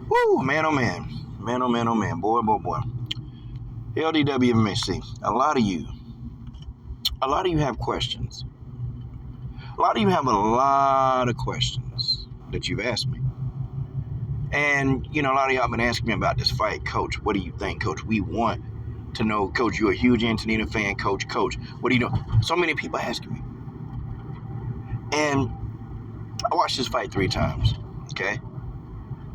Woo, man, oh man. Man, oh man, oh man. Boy, boy, boy. LDWMAC. A lot of you have questions. A lot of you have a lot of questions that you've asked me. And, a lot of y'all been asking me about this fight. Coach, what do you think? Coach, we want to know. Coach, you're a huge Antonina fan. Coach, what do you know? So many people asking me. And I watched this fight 3 times, okay?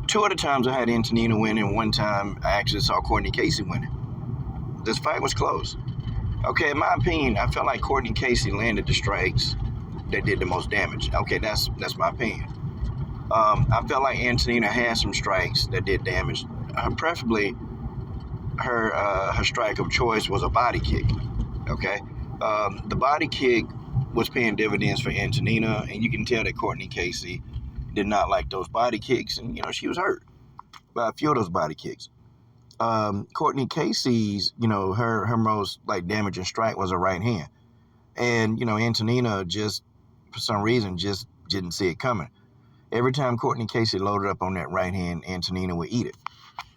2 other times I had Antonina win, and 1 time I actually saw Courtney Casey winning. This fight was close. Okay, in my opinion, I felt like Courtney Casey landed the strikes that did the most damage. Okay, that's my opinion. I felt like Antonina had some strikes that did damage. Preferably, her strike of choice was a body kick. Okay, the body kick was paying dividends for Antonina, and you can tell that Courtney Casey did not like those body kicks, and she was hurt by a few of those body kicks. Courtney Casey's, her most damaging strike was a right hand, and Antonina just for some reason just didn't see it coming. Every time Courtney Casey loaded up on that right hand, Antonina would eat it.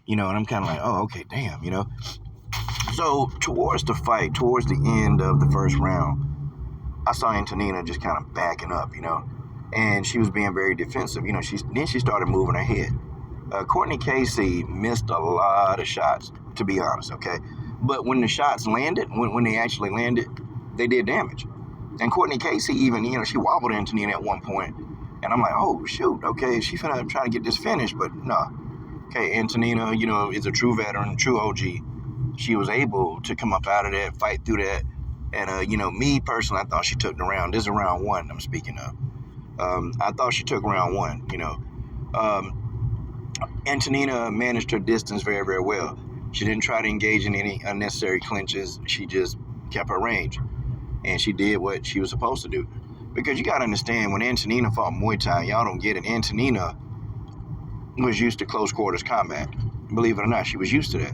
And I'm kind of like, oh, okay, damn, So towards the fight, towards the end of the first round, I saw Antonina just kind of backing up, and she was being very defensive. She started moving her head. Courtney Casey missed a lot of shots, to be honest, okay? But when the shots landed, when they actually landed, they did damage. And Courtney Casey even, she wobbled Antonina at one point. And I'm like, oh, shoot, okay, she's trying to get this finished, but no. Okay, Antonina, is a true veteran, true OG. She was able to come up out of that, fight through that. And, me personally, I thought she took the round. This is round 1 I'm speaking of. I thought she took round 1, Antonina managed her distance very, very well. She didn't try to engage in any unnecessary clinches. She just kept her range. And she did what she was supposed to do. Because you got to understand, when Antonina fought Muay Thai, y'all don't get it. Antonina was used to close quarters combat. Believe it or not, she was used to that.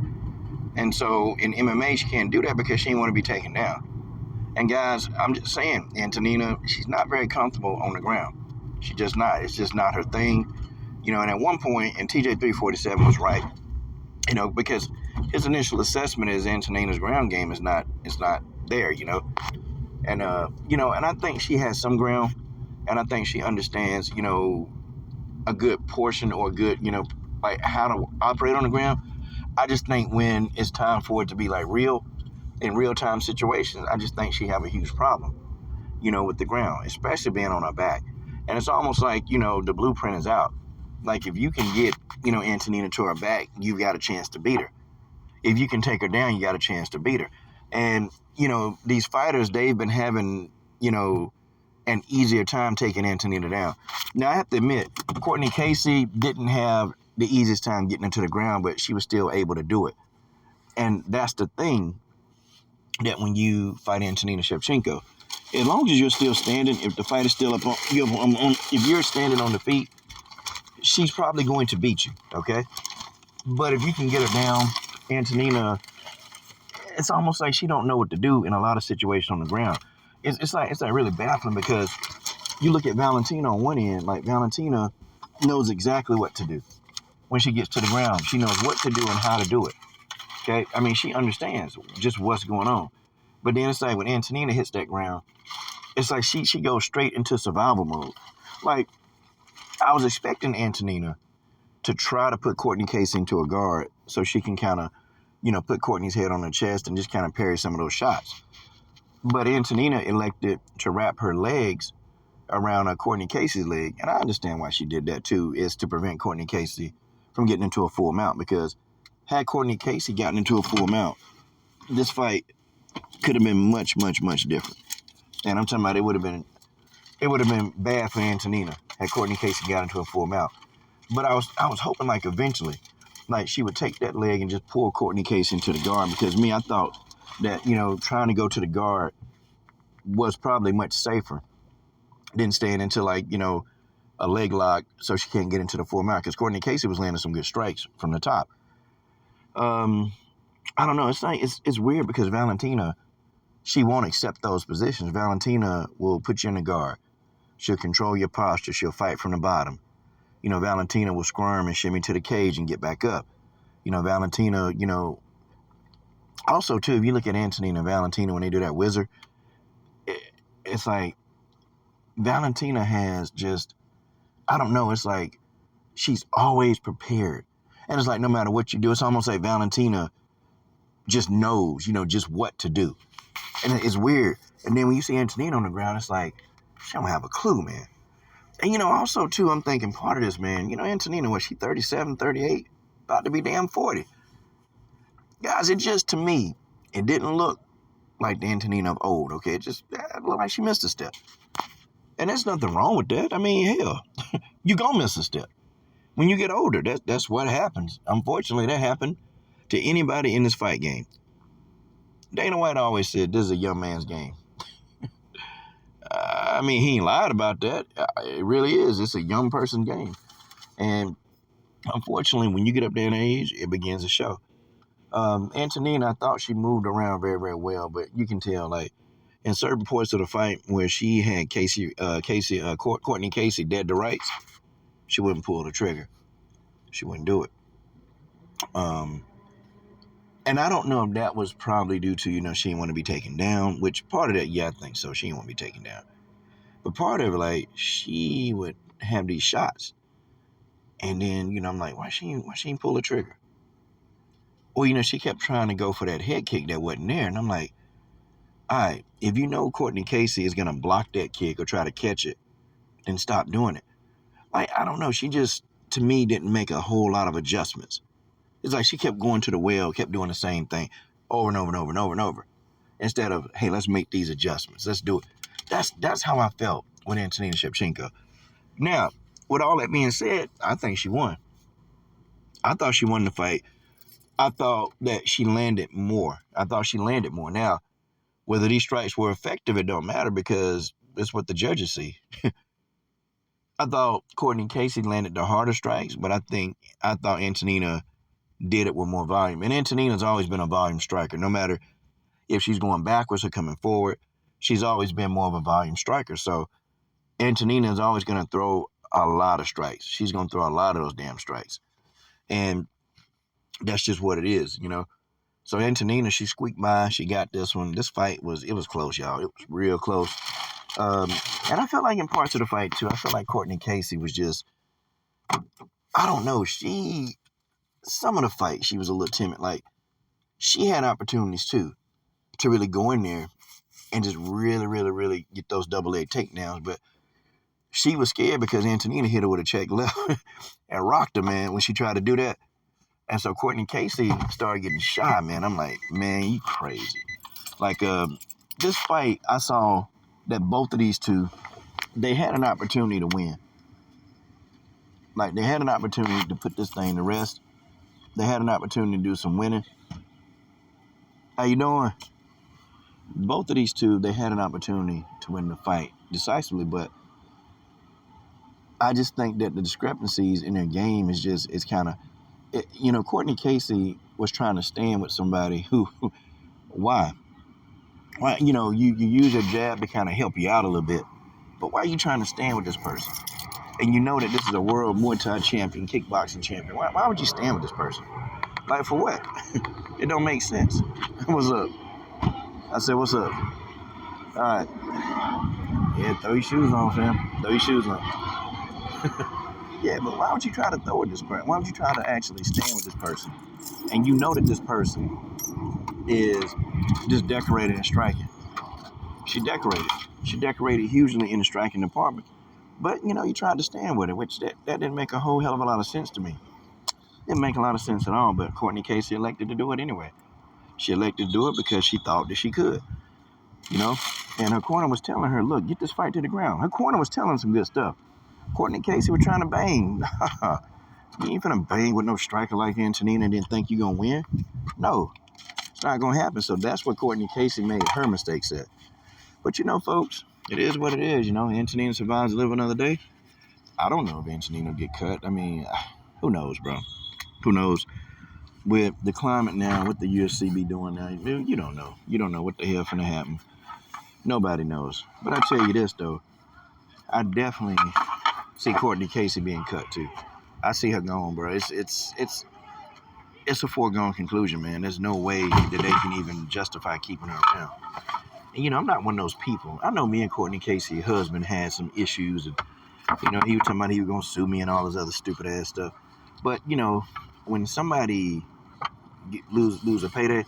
And so in MMA, she can't do that because she didn't want to be taken down. And guys, I'm just saying, Antonina, she's not very comfortable on the ground. She's just not. It's just not her thing. And at one point, and TJ 347 was right, because his initial assessment is Antonina's ground game is not there, And, and I think she has some ground, and I think she understands, a good portion or a good, how to operate on the ground. I just think when it's time for it to be real, in real-time situations, I just think she have a huge problem, with the ground, especially being on her back. And it's almost like, the blueprint is out. Like, if you can get, Antonina to her back, you've got a chance to beat her. If you can take her down, you got a chance to beat her. And, these fighters, they've been having, an easier time taking Antonina down. Now, I have to admit, Courtney Casey didn't have the easiest time getting into the ground, but she was still able to do it. And that's the thing, that when you fight Antonina Shevchenko, as long as you're still standing, if the fight is still up on, if you're standing on the feet, she's probably going to beat you, okay? But if you can get her down, Antonina, it's almost like she don't know what to do in a lot of situations on the ground. It's like really baffling, because you look at Valentina on one end, Valentina knows exactly what to do. When she gets to the ground, she knows what to do and how to do it, okay? I mean, she understands just what's going on. But then it's like when Antonina hits that ground, it's like she goes straight into survival mode. I was expecting Antonina to try to put Courtney Casey into a guard so she can kind of, put Courtney's head on her chest and just kind of parry some of those shots. But Antonina elected to wrap her legs around Courtney Casey's leg. And I understand why she did that too, is to prevent Courtney Casey from getting into a full mount. Because had Courtney Casey gotten into a full mount, this fight could have been much, much, much different. And I'm talking about it would have been bad for Antonina had Courtney Casey got into a full mount. But I was hoping eventually, she would take that leg and just pull Courtney Casey into the guard, because I thought that, trying to go to the guard was probably much safer than staying into a leg lock so she can't get into the full mount, because Courtney Casey was landing some good strikes from the top. I don't know. It's weird, because Valentina, she won't accept those positions. Valentina will put you in the guard. She'll control your posture. She'll fight from the bottom. Valentina will squirm and shimmy to the cage and get back up. Valentina, also too, if you look at Antonina and Valentina when they do that wizard, it's like Valentina has just, I don't know, it's like she's always prepared. And it's like no matter what you do, it's almost like Valentina just knows, just what to do. And it's weird. And then when you see Antonina on the ground, it's like, she don't have a clue, man. And, also, too, I'm thinking part of this, man, Antonina, she 37, 38, about to be damn 40. Guys, it just, to me, it didn't look like the Antonina of old, okay? It looked like she missed a step. And there's nothing wrong with that. I mean, hell, you gonna miss a step. When you get older, that's what happens. Unfortunately, that happened to anybody in this fight game. Dana White always said, this is a young man's game. I mean, he ain't lied about that. It really is. It's a young person's game. And unfortunately, when you get up there in age, it begins to show. Antonina, I thought she moved around very, very well, but you can tell, like, in certain parts of the fight where she had Courtney Casey dead to rights, she wouldn't pull the trigger. She wouldn't do it. And I don't know if that was probably due to, she didn't want to be taken down, which part of that, yeah, I think so. She didn't want to be taken down. But part of it, like, she would have these shots. And then, I'm like, why she ain't pull the trigger? Or, she kept trying to go for that head kick that wasn't there. And I'm like, all right, if Courtney Casey is going to block that kick or try to catch it, then stop doing it. Like, I don't know. She just, to me, didn't make a whole lot of adjustments. It's like she kept going to the well, kept doing the same thing over and over and over and over and over. Instead of, hey, let's make these adjustments. Let's do it. That's how I felt with Antonina Shevchenko. Now, with all that being said, I think she won. I thought she won the fight. I thought that she landed more. Now, whether these strikes were effective, it don't matter because it's what the judges see. I thought Courtney Casey landed the harder strikes, but I thought Antonina did it with more volume. And Antonina's always been a volume striker. No matter if she's going backwards or coming forward, she's always been more of a volume striker. So Antonina is always going to throw a lot of strikes. She's going to throw a lot of those damn strikes. And that's just what it is, So Antonina, she squeaked by. She got this one. This fight was close, y'all. It was real close. And I felt like in parts of the fight, too, I felt like Courtney Casey was just, I don't know, some of the fight, she was a little timid. Like, she had opportunities, too, to really go in there and just really, really, really get those double-leg takedowns. But she was scared because Antonina hit her with a check left and rocked her, man, when she tried to do that. And so Courtney Casey started getting shy, man. I'm like, man, you crazy. Like, this fight, I saw that both of these two, they had an opportunity to win. Like, they had an opportunity to put this thing to rest. They had an opportunity to do some winning. How you doing? Both of these two, they had an opportunity to win the fight decisively, but I just think that the discrepancies in their game is just, it's kind of, Courtney Casey was trying to stand with somebody who why? Why, you use your jab to kind of help you out a little bit, but why are you trying to stand with this person? And you know that this is a world Muay Thai champion, kickboxing champion. Why would you stand with this person? Like, for what? It don't make sense. What's up? I said, what's up? All right. Yeah, throw your shoes on, fam. Throw your shoes on. Yeah, but why would you try to throw with this person? Why would you try to actually stand with this person? And you know that this person is just decorated in striking. She decorated hugely in the striking department. But, you tried to stand with it, which that didn't make a whole hell of a lot of sense to me. Didn't make a lot of sense at all, but Courtney Casey elected to do it anyway. She elected to do it because she thought that she could, And her corner was telling her, look, get this fight to the ground. Her corner was telling some good stuff. Courtney Casey was trying to bang. You ain't finna bang with no striker like Antonina and then think you're going to win. No, it's not going to happen. So that's what Courtney Casey made her mistakes at. But, folks, it is what it is. Antonina survives to live another day. I don't know if Antonina will get cut. I mean, who knows, bro? Who knows? With the climate now, what the UFC be doing now, you don't know. You don't know what the hell finna happen. Nobody knows. But I tell you this, though. I definitely see Courtney Casey being cut too. I see her going, bro. It's a foregone conclusion, man. There's no way that they can even justify keeping her around. And I'm not one of those people. I know me and Courtney Casey, her husband, had some issues, and he was talking about he was gonna sue me and all this other stupid ass stuff. But when somebody lose a payday,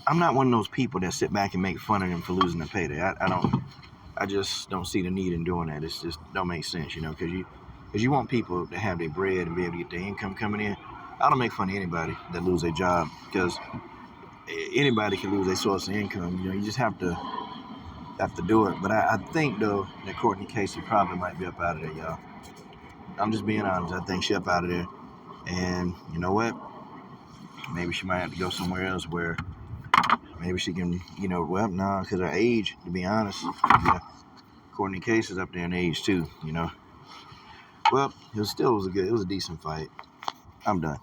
I'm not one of those people that sit back and make fun of them for losing a payday. I just don't see the need in doing that. It's just don't make sense, because you want people to have their bread and be able to get their income coming in. I don't make fun of anybody that lose their job because anybody can lose their source of income. You just have to do it. But I think though that Courtney Casey probably might be up out of there, y'all. I'm just being honest. I think she up out of there, and you know what? Maybe she might have to go somewhere else where maybe she can, because her age, to be honest, Courtney Casey's up there in age too, Well, it was a decent fight. I'm done.